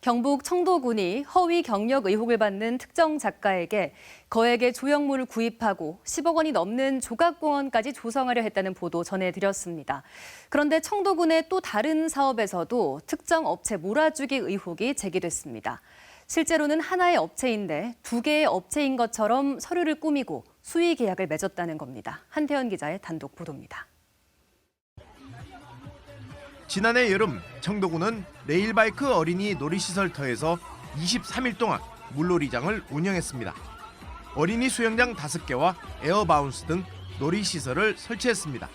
경북 청도군이 허위 경력 의혹을 받는 특정 작가에게 거액의 조형물을 구입하고 10억 원이 넘는 조각공원까지 조성하려 했다는 보도 전해드렸습니다. 그런데 청도군의 또 다른 사업에서도 특정 업체 몰아주기 의혹이 제기됐습니다. 실제로는 하나의 업체인데 두 개의 업체인 것처럼 서류를 꾸미고 수의 계약을 맺었다는 겁니다. 한태현 기자의 단독 보도입니다. 지난해 여름 청도군은 레일바이크 어린이 놀이시설터에서 23일 동안 물놀이장을 운영했습니다. 어린이 수영장 5개와 에어바운스 등 놀이시설을 설치했습니다.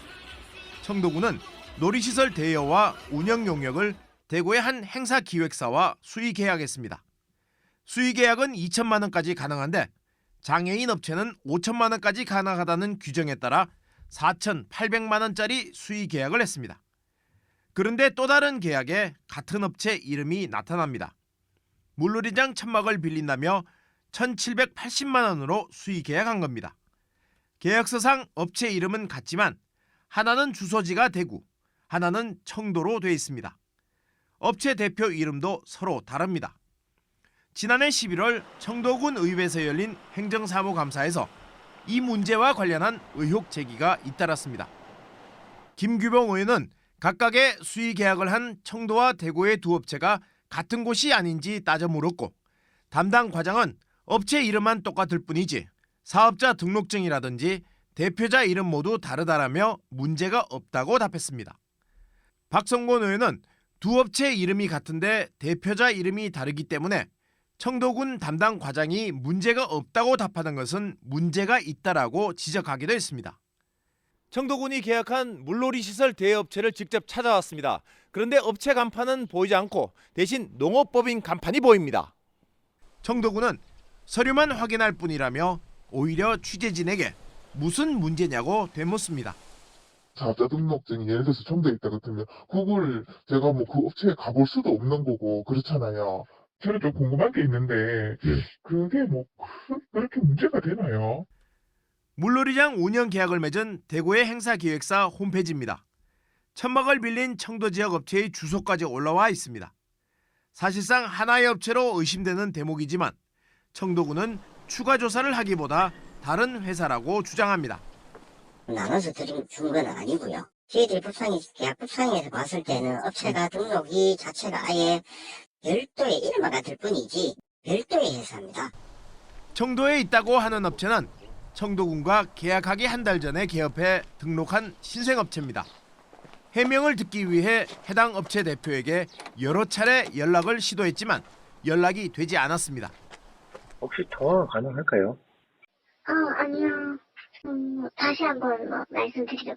청도군은 놀이시설 대여와 운영 용역을 대구의 한 행사기획사와 수의 계약했습니다. 수의 계약은 2천만 원까지 가능한데 장애인 업체는 5천만 원까지 가능하다는 규정에 따라 4,800만 원짜리 수의 계약을 했습니다. 그런데 또 다른 계약에 같은 업체 이름이 나타납니다. 물놀이장 천막을 빌린다며 1,780만 원으로 수의 계약한 겁니다. 계약서상 업체 이름은 같지만 하나는 주소지가 대구, 하나는 청도로 돼 있습니다. 업체 대표 이름도 서로 다릅니다. 지난해 11월 청도군 의회에서 열린 행정사무감사에서 이 문제와 관련한 의혹 제기가 잇따랐습니다. 김규봉 의원은 각각의 수의 계약을 한 청도와 대구의 두 업체가 같은 곳이 아닌지 따져 물었고, 담당 과장은 업체 이름만 똑같을 뿐이지 사업자 등록증이라든지 대표자 이름 모두 다르다라며 문제가 없다고 답했습니다. 박성곤 의원은 두 업체 이름이 같은데 대표자 이름이 다르기 때문에 청도군 담당 과장이 문제가 없다고 답하는 것은 문제가 있다라고 지적하기도 했습니다. 청도군이 계약한 물놀이 시설 대여업체를 직접 찾아왔습니다. 그런데 업체 간판은 보이지 않고 대신 농업법인 간판이 보입니다. 청도군은 서류만 확인할 뿐이라며 오히려 취재진에게 무슨 문제냐고 되묻습니다. 사업자 등록증이 예를 들어서 청도에 있다 같으면 그걸 제가 뭐 그 업체에 가볼 수도 없는 거고 그렇잖아요. 저는 좀 궁금한 게 있는데 그게 뭐 그렇게 문제가 되나요? 물놀이장 운영 계약을 맺은 대구의 행사기획사 홈페이지입니다. 천막을 빌린 청도 지역 업체의 주소까지 올라와 있습니다. 사실상 하나의 업체로 의심되는 대목이지만 청도군은 추가 조사를 하기보다 다른 회사라고 주장합니다. 나눠서 준 건 아니고요. 저희들이 계약법상에서 봤을 때는 업체가 등록이 자체가 아예 별도의 이름만 같을 뿐이지 별도의 회사입니다. 청도에 있다고 하는 업체는 청도군과 계약하기 한 달 전에 개업해 등록한 신생업체입니다. 해명을 듣기 위해 해당 업체 대표에게 여러 차례 연락을 시도했지만 연락이 되지 않았습니다. 혹시 통화가 가능할까요? 아니요. 다시 한번 말씀드릴게요.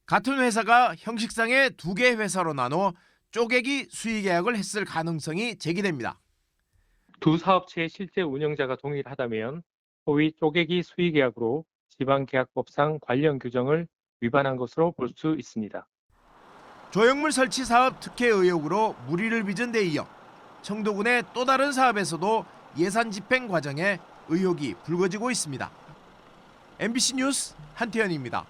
같은 회사가 형식상의 두 개 회사로 나눠 쪼개기 수의 계약을 했을 가능성이 제기됩니다. 두 사업체의 실제 운영자가 동일하다면 소위 쪼개기 수의 계약으로 지방계약법상 관련 규정을 위반한 것으로 볼 수 있습니다. 조형물 설치 사업 특혜 의혹으로 물의를 빚은 데 이어 청도군의 또 다른 사업에서도 예산 집행 과정에 의혹이 불거지고 있습니다. MBC 뉴스 한태현입니다.